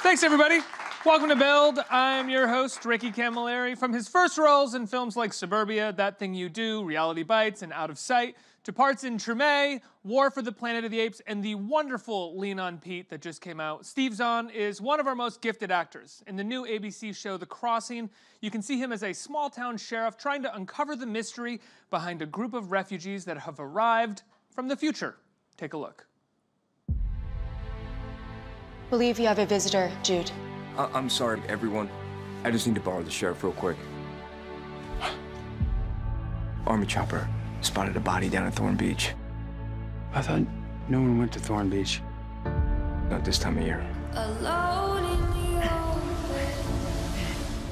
Thanks, everybody. Welcome to Build. I'm your host, Ricky Camilleri. From his first roles in films like Suburbia, That Thing You Do, Reality Bites, and Out of Sight, to parts in Treme, War for the Planet of the Apes, and the wonderful Lean on Pete that just came out, Steve Zahn is one of our most gifted actors. In the new ABC show, The Crossing, you can see him as a small-town sheriff trying to uncover the mystery behind a group of refugees that have arrived from the future. Take a look. Believe you have a visitor, Jude. I'm sorry, everyone. I just need to borrow the sheriff real quick. Army chopper spotted a body down at Thorn Beach. I thought no one went to Thorn Beach. Not this time of year. Alone in the open.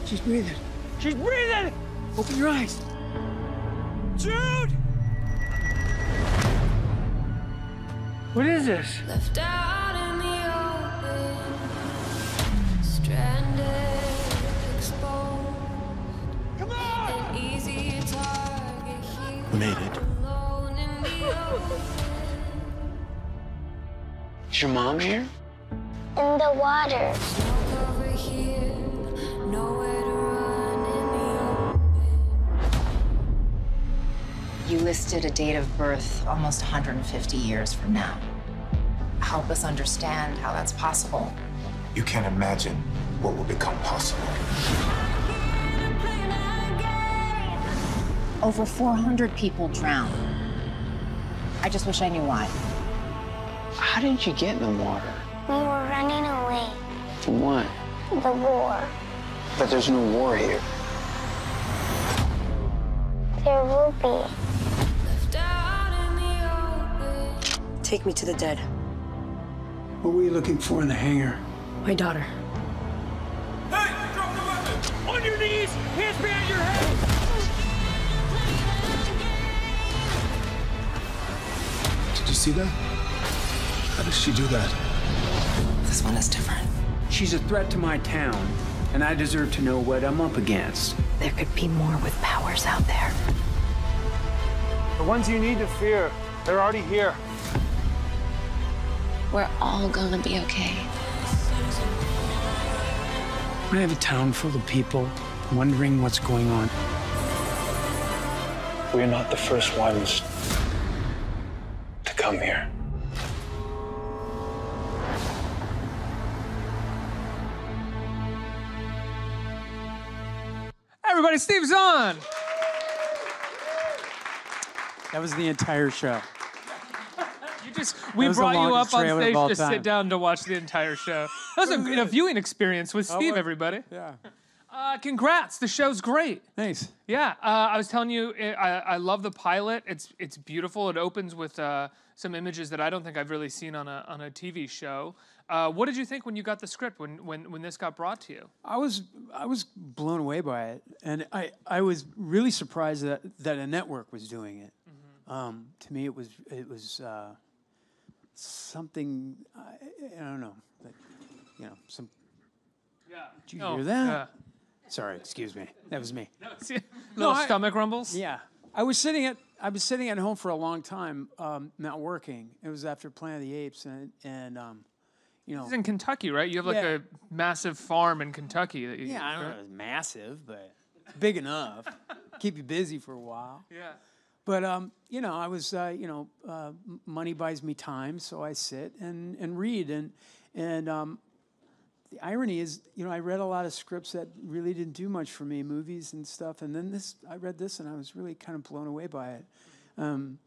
She's breathing. She's breathing! Open your eyes. Jude! What is this? Left out in the open. Stranded, exposed. Come on! An easy target here. We made it. Alone in the open. Is your mom here? In the water. Smoke over here. Nowhere to run in the open. You listed a date of birth almost 150 years from now. Help us understand how that's possible. You can't imagine what will become possible. Over 400 people drowned. I just wish I knew why. How did you get in the water? We were running away. From what? The war. But there's no war here. There will be. Left out in the open. Take me to the dead. What were you looking for in the hangar? My daughter. Hey, drop the weapon! On your knees! Hands behind your head! Did you see that? How does she do that? This one is different. She's a threat to my town, and I deserve to know what I'm up against. There could be more with powers out there. The ones you need to fear, they're already here. We're all gonna be okay. I have a town full of people wondering what's going on. We're not the first ones to come here. Everybody, Steve Zahn! That was the entire show. We That was the brought you longest up on trailer stage of all to time. sit down to watch the entire show. That was a viewing experience with Steve, everybody. Yeah. Congrats, the show's great. Thanks. Yeah, I was telling you, I love the pilot. It's beautiful. It opens with some images that I don't think I've really seen on a TV show. What did you think when you got the script, when this got brought to you? I was blown away by it, and I was really surprised that a network was doing it. Mm-hmm. To me, it was something I don't know, like, some. Yeah. Did you hear that? Yeah. Sorry, excuse me. That was me. Little stomach rumbles. Yeah, I was sitting at home for a long time, not working. It was after Planet of the Apes, and This is in Kentucky, right? You have like a massive farm in Kentucky. That you, I don't know if it's massive, but it's big enough. Keep you busy for a while. Yeah. But I was money buys me time, so I sit and read, and the irony is, I read a lot of scripts that really didn't do much for me, movies and stuff, and then I read this, and I was really kind of blown away by it. And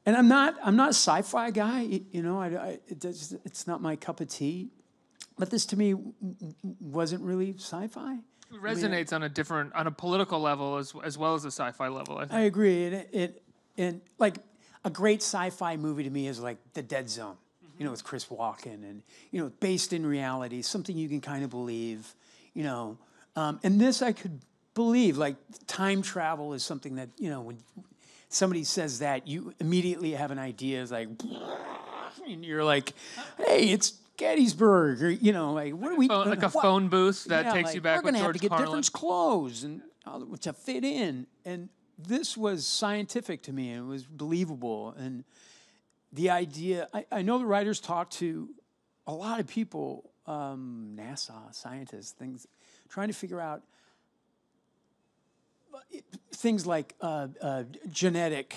I'm not a sci-fi guy, it's not my cup of tea, but this to me wasn't really sci-fi. It resonates on a political level as well as a sci-fi level. I think. I agree, and like a great sci-fi movie to me is like The Dead Zone. With Chris Walken, and based in reality, something you can kind of believe, and this I could believe. Like time travel is something that when somebody says that, you immediately have an idea. It's like, and you're like, hey, it's Gettysburg, or like what are we like a phone booth that takes you back. We're going to have to get Carlin. different clothes and to fit in, and this was scientific to me, and it was believable, and the idea, I know the writers talked to a lot of people NASA scientists, trying to figure out things like genetic,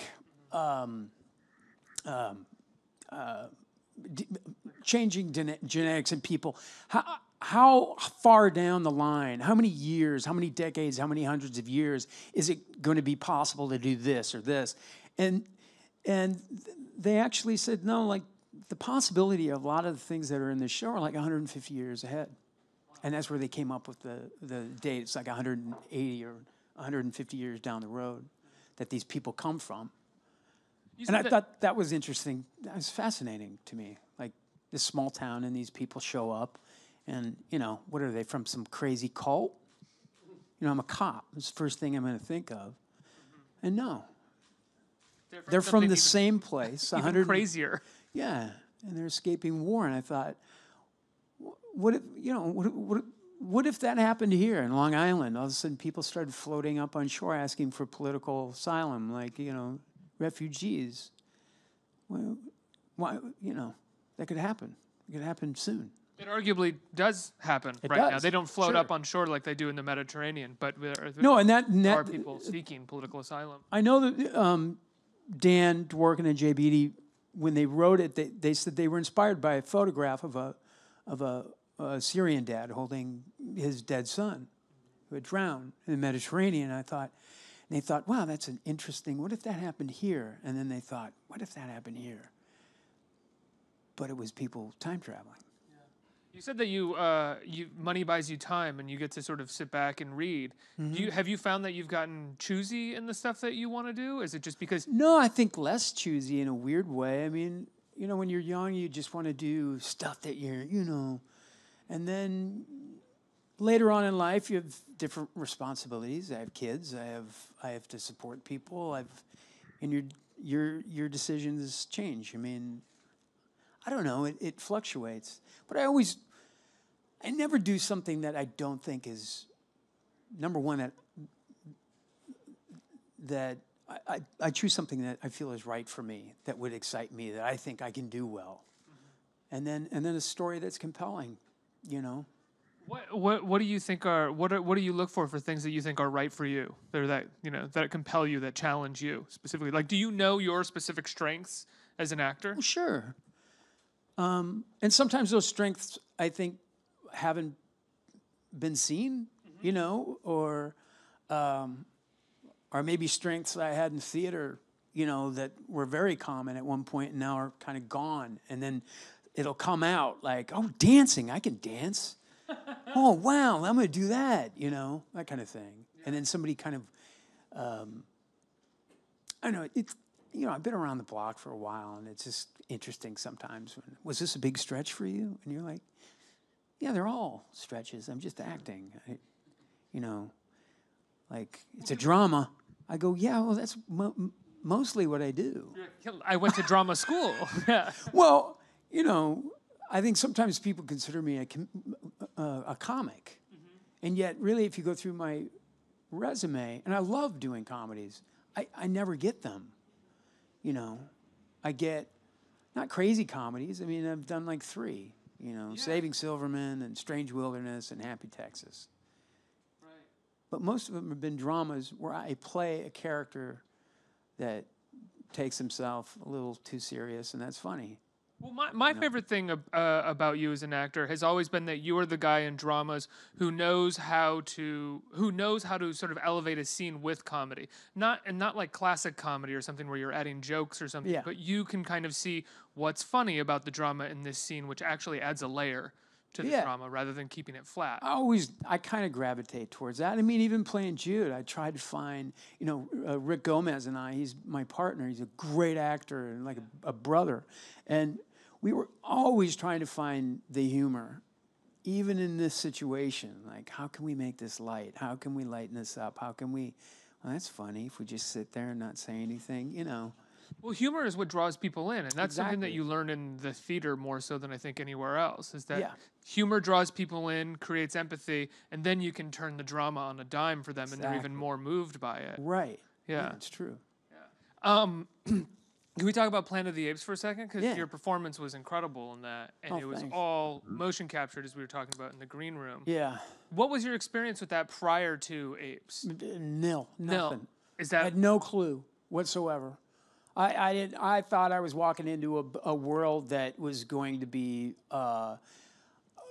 changing genetics in people. How far down the line, how many years, how many decades, how many hundreds of years is it going to be possible to do this or this? And they actually said, no, like the possibility of a lot of the things that are in this show are like 150 years ahead. And that's where they came up with the date. It's like 180 or 150 years down the road that these people come from. And I thought that was interesting. That was fascinating to me. Like this small town and these people show up and, you know, what are they, from some crazy cult? You know, I'm a cop. It's the first thing I'm going to think of. And no. They're from the same place. Even crazier. Yeah. And they're escaping war. And I thought, what if, you know, what if that happened here in Long Island? All of a sudden people started floating up on shore asking for political asylum, like, you know, refugees. Well, why, you know, that could happen. It could happen soon. It arguably does happen now. They don't float up on shore like they do in the Mediterranean, but there are people seeking political asylum. I know that Dan Dworkin and Jay Beatty, when they wrote it, they said they were inspired by a photograph of a Syrian dad holding his dead son who had drowned in the Mediterranean. And they thought, wow, that's an interesting, what if that happened here? And then they thought, what if that happened here? But it was people time traveling. You said that you money buys you time, and you get to sort of sit back and read. Mm-hmm. Have you found that you've gotten choosy in the stuff that you want to do? Is it just because? No, I think less choosy in a weird way. I mean, you know, when you're young, you just want to do stuff that you're, you know, and then later on in life, you have different responsibilities. I have kids. I have to support people. And your decisions change. I mean, I don't know. It fluctuates, but I never do something that I don't think is, number one, that I choose something that I feel is right for me, that would excite me, that I think I can do well, and then a story that's compelling, you know. What do you think what do you look for things that you think are right for you, that compel you, that challenge you specifically? Like, do you know your specific strengths as an actor? Well, sure. And sometimes those strengths, I think, haven't been seen, you know, or maybe strengths I had in theater, you know, that were very common at one point and now are kind of gone. And then it'll come out like, oh, dancing, I can dance. Oh, wow, I'm going to do that, you know, that kind of thing. Yeah. And then somebody kind of, I don't know, it's, you know, I've been around the block for a while, and it's just interesting sometimes. Was this a big stretch for you? And you're like, yeah, they're all stretches. I'm just acting. You know, like, it's a drama. I go, yeah, well, that's mostly what I do. I went to drama school. Yeah. Well, you know, I think sometimes people consider me a comic. Mm-hmm. And yet, really, if you go through my resume, and I love doing comedies, I never get them. You know, I get, not crazy comedies. I mean, I've done like 3, you know, yeah. Saving Silverman and Strange Wilderness and Happy Texas. Right. But most of them have been dramas where I play a character that takes himself a little too serious, and that's funny. Well, my favorite thing about you as an actor has always been that you are the guy in dramas who knows how to sort of elevate a scene with comedy, not like classic comedy or something where you're adding jokes or something, yeah. But you can kind of see what's funny about the drama in this scene, which actually adds a layer to the drama rather than keeping it flat. I kind of gravitate towards that. I mean, even playing Jude, I tried to find, you know, Rick Gomez and he's my partner. He's a great actor and like a brother. And we were always trying to find the humor, even in this situation. Like, how can we make this light? How can we lighten this up? How can we, well, that's funny if we just sit there and not say anything, you know. Well, humor is what draws people in, and that's something that you learn in the theater more so than I think anywhere else, is that humor draws people in, creates empathy, and then you can turn the drama on a dime for them, and they're even more moved by it. Right. Yeah. It's true. Yeah. Can we talk about Planet of the Apes for a second? Because Yeah. your performance was incredible in that, and it was thanks. all motion captured, as we were talking about in the green room. Yeah. What was your experience with that prior to Apes? Nil. Nothing. Is I that had no clue whatsoever. I thought I was walking into a world that was going to be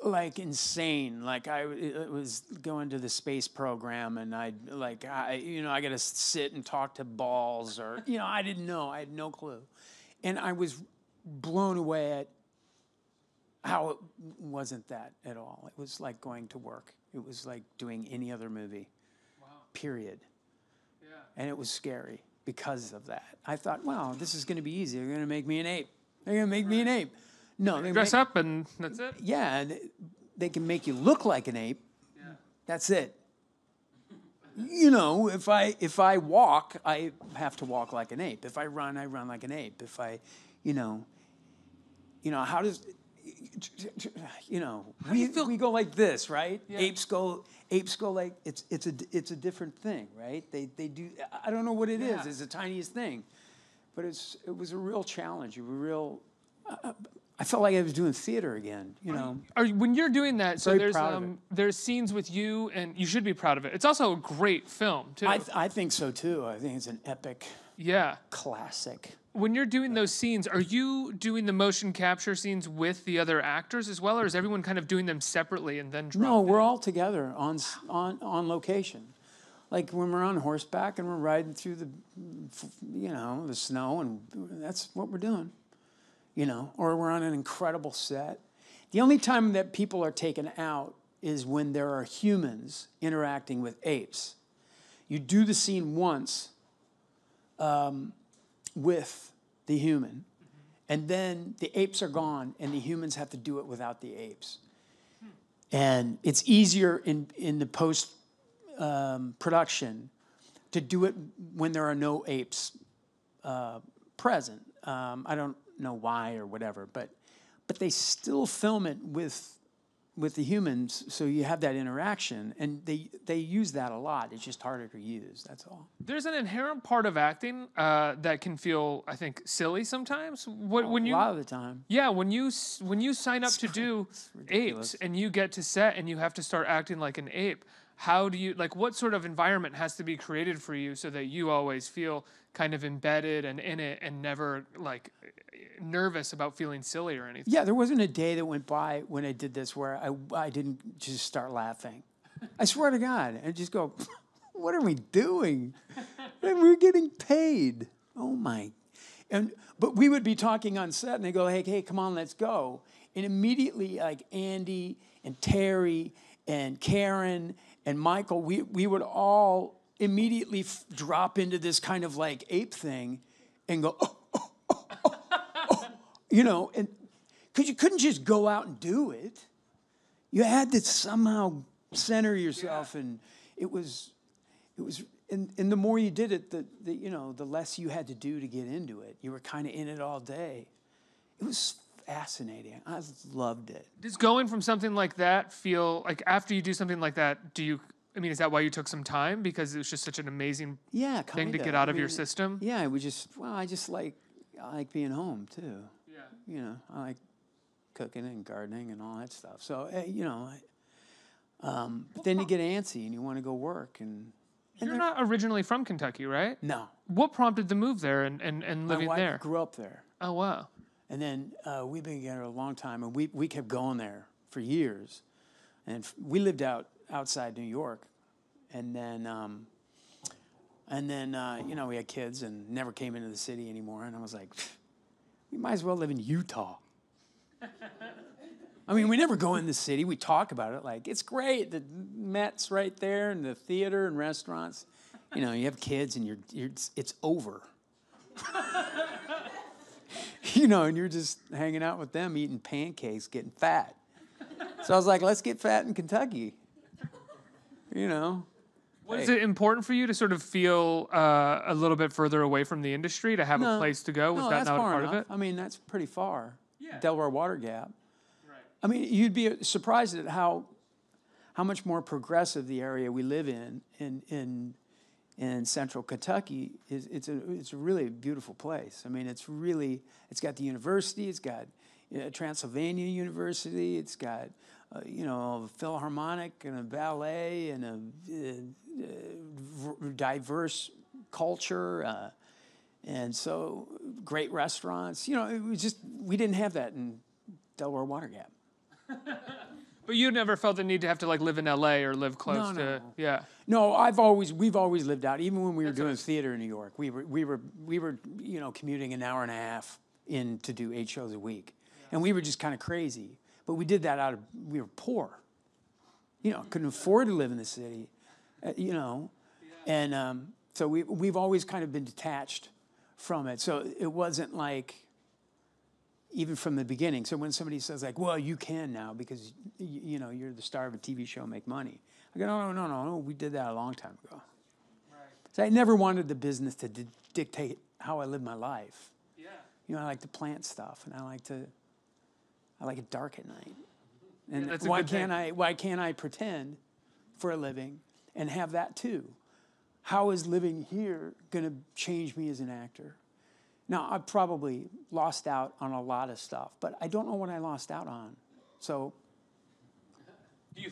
like insane. Like it was going to the space program, and I got to sit and talk to balls, or I didn't know. I had no clue, and I was blown away at how it wasn't that at all. It was like going to work. It was like doing any other movie. Wow. Period. Yeah. And it was scary because of that. I thought, wow, this is going to be easy. They're going to make me an ape. They're going to make me an ape. No, they dress up and that's it? Yeah, and they can make you look like an ape. Yeah. That's it. If I walk, I have to walk like an ape. If I run like an ape. If I, how does, we go like this, right? Yeah. Apes go like it's a different thing, right? They do. I don't know what it is. It's the tiniest thing, but it was a real challenge. I felt like I was doing theater again, When you're doing that, so Very proud of it. there's scenes with you, and you should be proud of it. It's also a great film, too. I think so, too. I think it's an epic classic. When you're doing those scenes, are you doing the motion capture scenes with the other actors as well, or is everyone kind of doing them separately and then No, we're all together on location. Like when we're on horseback and we're riding through the snow, and that's what we're doing. Or we're on an incredible set. The only time that people are taken out is when there are humans interacting with apes. You do the scene once with the human, and then the apes are gone, and the humans have to do it without the apes. And it's easier in the post production to do it when there are no apes present. I don't know why or whatever, but they still film it with the humans, so you have that interaction, and they use that a lot. It's just harder to use. That's all. There's an inherent part of acting that can feel, I think, silly sometimes. A lot of the time. Yeah, when you sign up to do apes and you get to set and you have to start acting like an ape, how do you, what sort of environment has to be created for you so that you always feel kind of embedded and in it and never nervous about feeling silly or anything? Yeah, there wasn't a day that went by when I did this where I didn't just start laughing. I swear to God, and just go, what are we doing? And we're getting paid. Oh my. But we would be talking on set and they go, hey, come on, let's go. And immediately Andy and Terry and Karen and Michael, we would all immediately drop into this kind of ape thing and go, and because you couldn't just go out and do it. You had to somehow center yourself, and it was, and the more you did it, the less you had to do to get into it. You were kind of in it all day. It was fascinating. I loved it. Does going from something like that feel like after you do something like that, is that why you took some time? Because it was just such an amazing thing to get out of your system? Yeah, I like being home too. Yeah. I like cooking and gardening and all that stuff. So, but then you get antsy and you want to go work. And you're not originally from Kentucky, right? No. What prompted the move there and living My there? wife grew up there. Oh, wow. And then we've been together a long time, and we kept going there for years. And we lived outside New York, and then we had kids and never came into the city anymore. And I was like, we might as well live in Utah. We never go in the city. We talk about it it's great. The Met's right there, and the theater and restaurants. You have kids, and it's over. And you're just hanging out with them, eating pancakes, getting fat. So I was like, let's get fat in Kentucky. Was it important for you to sort of feel a little bit further away from the industry, to have a place to go? Was that not a part of it? That's pretty far. Yeah. Delaware Water Gap. Right. You'd be surprised at how much more progressive the area we live in in central Kentucky it's a really beautiful place. I mean, it's got the university, it's got Transylvania University, it's got a philharmonic and a ballet and a diverse culture, and so great restaurants. It was just we didn't have that in Delaware Water Gap. But you never felt the need to have to like live in L.A. or live close to yeah. No, we've always lived out. Even when we were doing theater in New York, we were commuting an hour and a half in to do 8 shows a week, and we were just kind of crazy. But we did that we were poor. Couldn't afford to live in the city, and so we've always kind of been detached from it. So it wasn't like. Even from the beginning. So when somebody says like, well, you can now because, you're the star of a TV show, make money. I go, no, we did that a long time ago. Right. So I never wanted the business to dictate how I live my life. Yeah. I like to plant stuff and I like it dark at night. And why can't I pretend for a living and have that too? How is living here going to change me as an actor? Now, I've probably lost out on a lot of stuff, but I don't know what I lost out on. So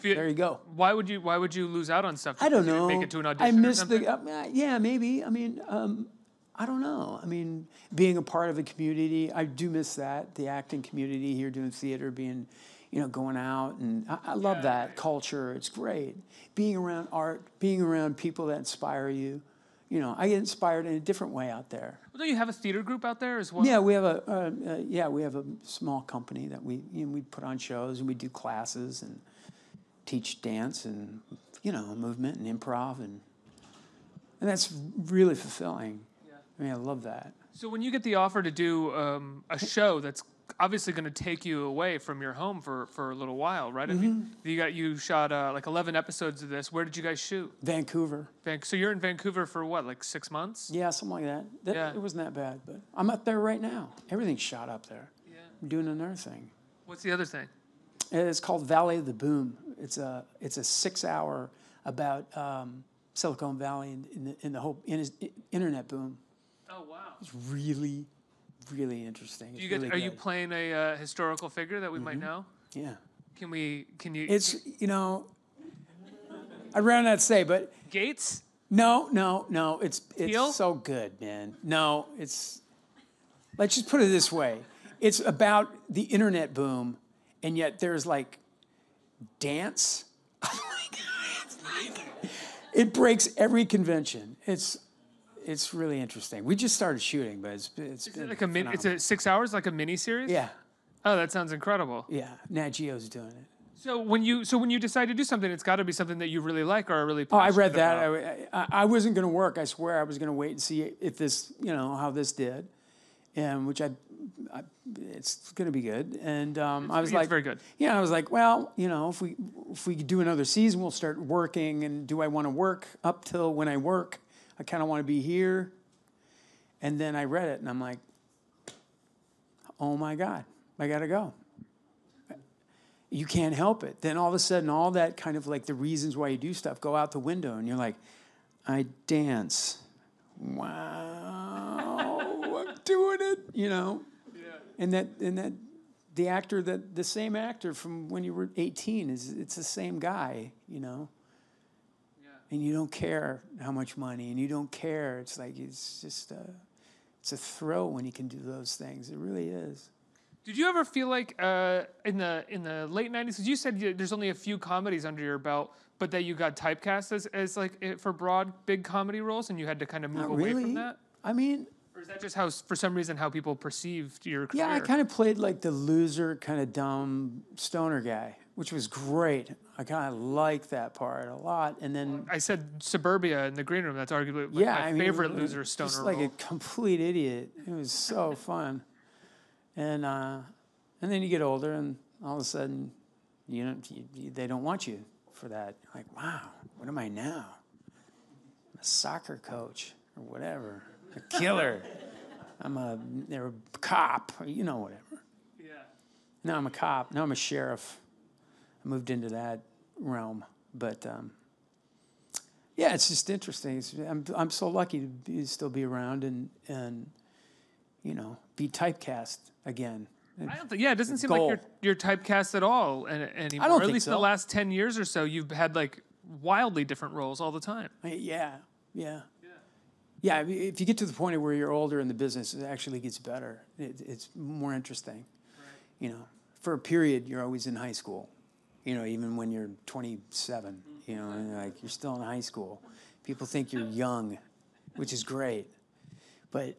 there you go. Why would you lose out on stuff? I don't know. Make it to an audition. I missed yeah, maybe. I mean, I don't know. I mean, being a part of a community, I do miss that. The acting community here, doing theater, being, going out, and I love that culture. It's great. Being around art, being around people that inspire you. I get inspired in a different way out there. Well, don't you have a theater group out there as well? Yeah, we have a small company that we put on shows and we do classes and teach dance and movement and improv and that's really fulfilling. Yeah. I mean, I love that. So when you get the offer to do a show that's obviously going to take you away from your home for a little while, right? Mm-hmm. I mean, you shot like 11 episodes of this. Where did you guys shoot? Vancouver. So you're in Vancouver for what, like 6 months? Yeah, something like that. It wasn't that bad, but I'm up there right now. Everything's shot up there. Yeah. I'm doing another thing. What's the other thing? It's called Valley of the Boom. It's a 6-hour about Silicon Valley in the whole internet boom. Oh wow! It's really interesting. Are you playing a historical figure that we might know? Yeah. Can you? It's I ran out to say, but Gates. No. It's Teal? So good, man. No, let's just put it this way. It's about the internet boom, and yet there's like dance. Oh my God. It breaks every convention. It's really interesting. We just started shooting, but it's been like it's 6 hours, like a mini series. Yeah. Oh, that sounds incredible. Yeah, Nat Geo's doing it. So when you decide to do something, it's got to be something that you really like or are really passionate about. I read that. I wasn't going to work. I swear I was going to wait and see if this, how this did, and which it's going to be good. And I was like, very good. Yeah, I was like, well, if we do another season, we'll start working. And do I want to work up till when I work? I kind of want to be here. And then I read it, and I'm like, oh my God, I got to go. You can't help it. Then all of a sudden, all that kind of like the reasons why you do stuff go out the window, and you're like, I dance. Wow, I'm doing it, Yeah. And that the same actor from when you were 18 it's the same guy, Yeah. And you don't care how much money, and you don't care. It's like it's just it's a thrill when you can do those things. It really is. Did you ever feel like in the late 90s, because you said there's only a few comedies under your belt, but that you got typecast as like for broad, big comedy roles, and you had to kind of move away from that? I mean... Or is that just for some reason, how people perceived your career? Yeah, I kind of played like the loser, kind of dumb stoner guy, which was great. I kind of liked that part a lot. And then... I said Suburbia in the green room. That's arguably my favorite loser stoner just role. Like a complete idiot. It was so fun. And then you get older, and all of a sudden, they don't want you for that. You're like, wow, what am I now? I'm a soccer coach or whatever, a killer. They're a cop, or whatever. Yeah. Now I'm a cop. Now I'm a sheriff. I moved into that realm, but Yeah, it's just interesting. I'm so lucky to still be around and be typecast again. I don't think. Yeah, it doesn't seem Goal. like you're typecast at all anymore. I don't or at think least in so. the last 10 years or so, you've had like wildly different roles all the time. Yeah. I mean, if you get to the point where you're older and the business actually gets better, it's more interesting. Right. For a period, you're always in high school. Even when you're 27, and you're still in high school. People think you're young, which is great. But,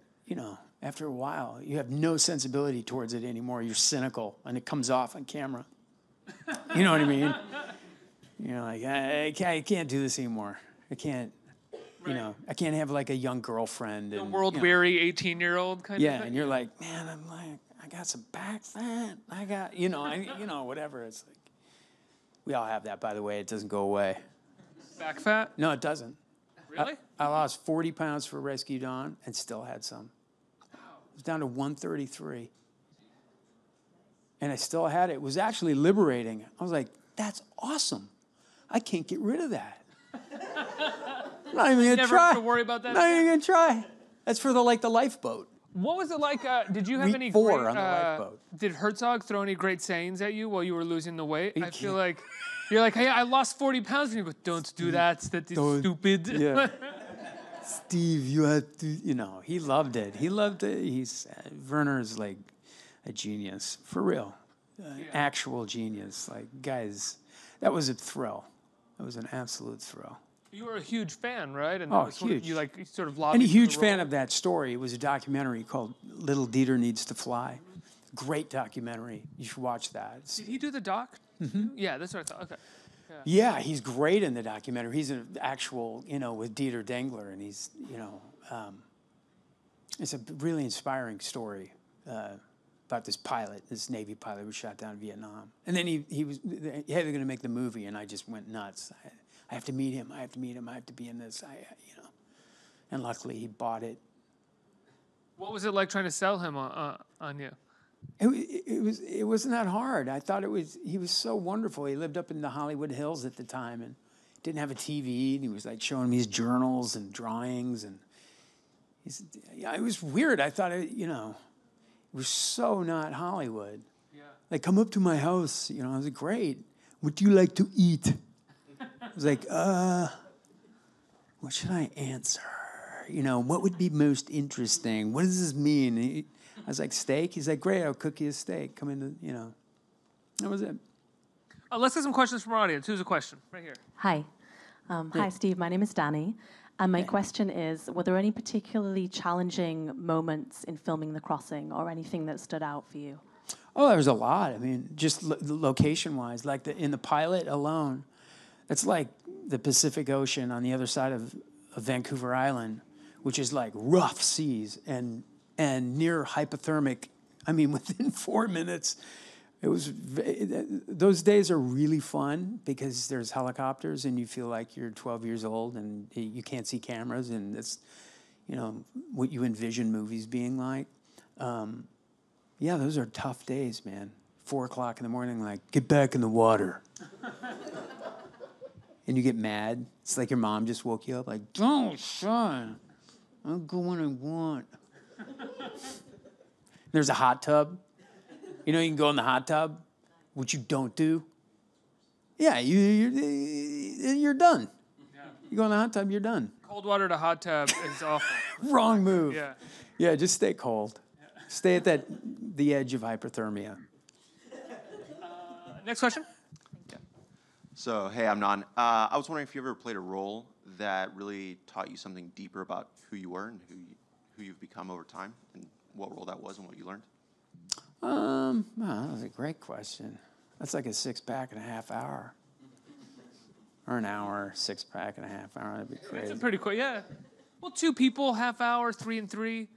after a while, you have no sensibility towards it anymore. You're cynical, and it comes off on camera. You know what I mean? I can't do this anymore. I can't, I can't have like a young girlfriend. The And, world-weary 18-year-old kind of thing. Yeah, and you're like, man, I got some back fat. I got, whatever. It's like, we all have that, by the way. It doesn't go away. Back fat? No, it doesn't. Really? I lost 40 pounds for Rescue Dawn and still had some. It was down to 133. And I still had it. It was actually liberating. I was like, that's awesome. I can't get rid of that. I'm not even going to try. Never have to worry about that Not again? even going to try. That's for the lifeboat. What was it like? Did you have Week any 4 great, on the lifeboat. Did Herzog throw any great sayings at you while you were losing the weight? You I feel can't- like you're like, hey, I lost 40 pounds, and you go, don't do that. That is stupid. Yeah. Steve, you had to, he loved it. He loved it. Werner's like a genius, for real. Actual genius. Like, guys, that was a thrill. That was an absolute thrill. You were a huge fan, right? And Oh, that was sort of- huge. you sort of lobbied And a for the huge fan role. of that story. It was a documentary called Little Dieter Needs to Fly. Great documentary. You should watch that. Did he do the doc? Mm-hmm. Yeah, that's what I thought. Okay. Yeah, he's great in the documentary. He's an actual, with Dieter Dengler, and he's, it's a really inspiring story about this pilot, this Navy pilot who was shot down in Vietnam. And then they were going to make the movie, and I just went nuts. I have to meet him. I have to meet him. I have to be in this. And luckily he bought it. What was it like trying to sell him on you? It wasn't that hard. I thought he was so wonderful. He lived up in the Hollywood Hills at the time and didn't have a TV. And he was like showing me his journals and drawings. And it was weird. I thought, it was so not Hollywood. Yeah. Like, come up to my house. I was like, great. What do you like to eat? I was like, what should I answer? What would be most interesting? What does this mean? I was like, steak? He's like, great, I'll cook you a steak. Come in, that was it. Let's get some questions from our audience. Who's a question? Right here. Hi. Hi, Steve. My name is Danny. And my question is, were there any particularly challenging moments in filming The Crossing or anything that stood out for you? Oh, there was a lot. I mean, just location-wise, like in the pilot alone, it's like the Pacific Ocean on the other side of Vancouver Island, which is like rough seas and near hypothermic. I mean, within 4 minutes, those days are really fun because there's helicopters and you feel like you're 12 years old and you can't see cameras and it's, what you envision movies being like. Yeah, those are tough days, man. 4 o'clock in the morning, like, get back in the water. And you get mad. It's like your mom just woke you up, like, don't, son. I'll go when I want. There's a hot tub. You can go in the hot tub, which you don't do. Yeah, you're done. Yeah. You go in the hot tub, you're done. Cold water to hot tub is awful. Wrong move. Yeah. Yeah, just stay cold. Yeah. Stay at the edge of hypothermia. Next question. So, hey, I'm Nan. I was wondering if you ever played a role that really taught you something deeper about who you were and who you've become over time, and what role that was and what you learned. Wow, that was a great question. That's like a 6-pack in a half hour. Or an hour, 6-pack in a half hour. That'd be crazy. It's pretty quick, yeah. Well, 2 people, half hour, 3 and 3.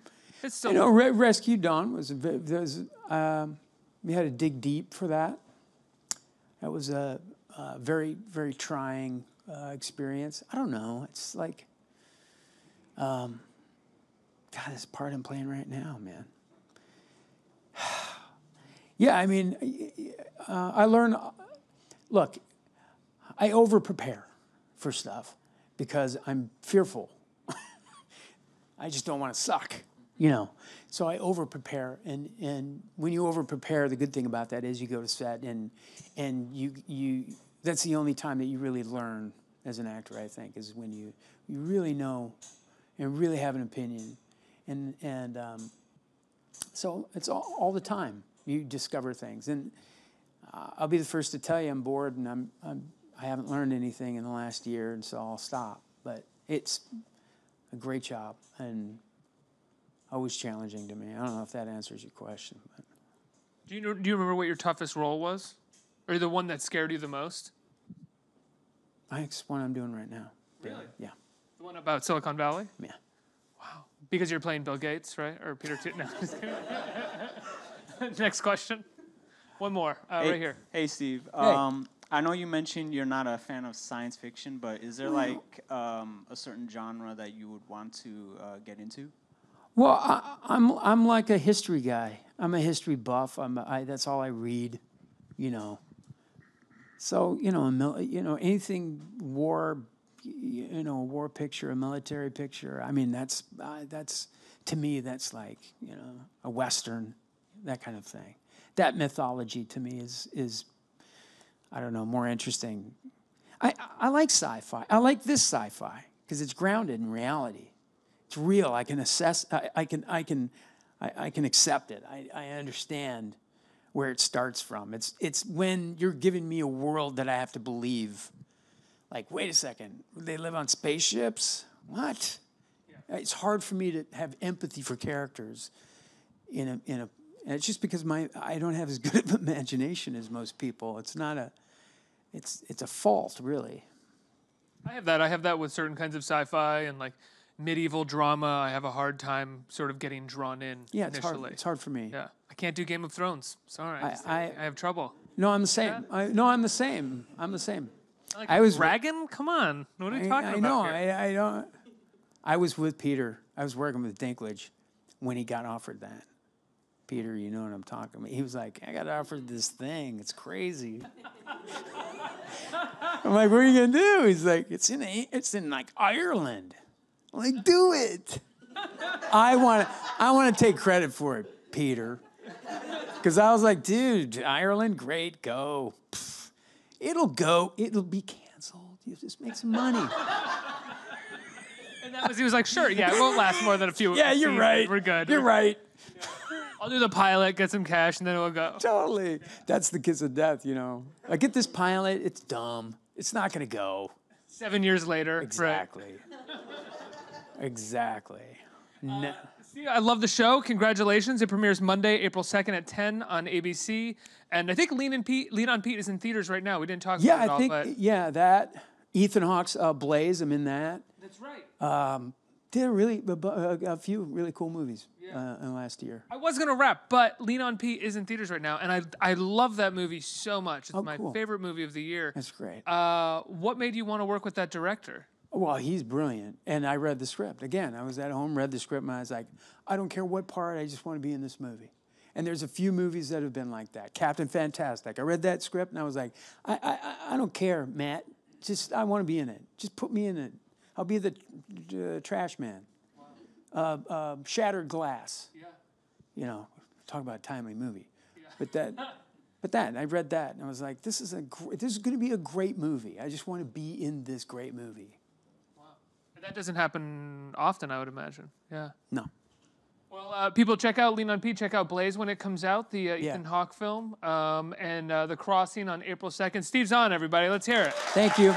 It's still. Rescue Dawn was we had to dig deep for that. That was a very, very trying experience. I don't know. It's like, God, this part I'm playing right now, man. Yeah, I mean, I learn. Look, I over-prepare for stuff because I'm fearful. I just don't want to suck, you know. So I over-prepare, and when you over-prepare, the good thing about that is you go to set, and you that's the only time that you really learn as an actor, I think, is when you really know and really have an opinion. And so it's all the time. You discover things. And I'll be the first to tell you I'm bored, and I haven't learned anything in the last year, and so I'll stop. But it's a great job and always challenging to me. I don't know if that answers your question. But. Do you remember what your toughest role was? Or the one that scared you the most? I think it's one I'm doing right now. Really? Yeah. The one about Silicon Valley? Yeah. Wow. Because you're playing Bill Gates, right? Or Peter No. Next question. One more, right here. Hey, Steve. Hey. I know you mentioned you're not a fan of science fiction, but is there like a certain genre that you would want to get into? Well, I'm like a history guy. I'm a history buff. That's all I read, you know. So anything war, a war picture, a military picture. I mean, that's to me that's like a Western, that kind of thing. That mythology to me is I don't know, more interesting. I like sci-fi. I like this sci-fi because it's grounded in reality. It's real. I can assess. I can accept it. I understand where it starts from. It's when you're giving me a world that I have to believe. Like, wait a second, they live on spaceships? What? Yeah. It's hard for me to have empathy for characters in a. And it's just because I don't have as good of imagination as most people. It's not a. It's a fault, really. I have that with certain kinds of sci-fi and like medieval drama. I have a hard time sort of getting drawn in. Yeah, initially. It's hard for me. Yeah, I can't do Game of Thrones. Sorry, I have trouble. No, I'm the same. I'm the same. I'm the same. Like I was Dragon. Come on, what are you talking about? I don't. I was with Peter. I was working with Dinklage when he got offered that. Peter, you know what I'm talking about. He was like, I got offered this thing. It's crazy. I'm like, what are you gonna do? He's like, it's in like Ireland. I'm like, do it. I want to take credit for it, Peter. Because I was like, dude, Ireland, great, go. Pfft. It'll be canceled. You just make some money. And he was like, sure, yeah, it won't last more than a few. Yeah, you're right. We're good. You're right. I'll do the pilot, get some cash, and then we'll go. Totally. That's the kiss of death, I get this pilot, it's dumb. It's not going to go. 7 years later. Exactly. Right. Exactly. Steve, I love the show. Congratulations. It premieres Monday, April 2nd at 10 on ABC. And I think Lean on Pete is in theaters right now. We didn't talk about it all. That. Ethan Hawke's Blaze, I'm in that. That's right. Did a few really cool movies in the last year. I was going to wrap, but Lean on Pete is in theaters right now, and I love that movie so much. It's my favorite movie of the year. That's great. What made you want to work with that director? Well, he's brilliant, and I read the script. Again, I was at home, read the script, and I was like, I don't care what part, I just want to be in this movie. And there's a few movies that have been like that. Captain Fantastic. I read that script, and I was like, I don't care, Matt. I want to be in it. Just put me in it. I'll be the trash man. Wow. Shattered Glass. Yeah. Talk about a timely movie. Yeah. But I read that and I was like, this is going to be a great movie. I just want to be in this great movie. Wow. That doesn't happen often, I would imagine. Yeah. No. Well, people check out Lean on Pete. Check out Blaze when it comes out, the Ethan Hawke film, and The Crossing on April 2nd. Steve Zahn, everybody. Let's hear it. Thank you.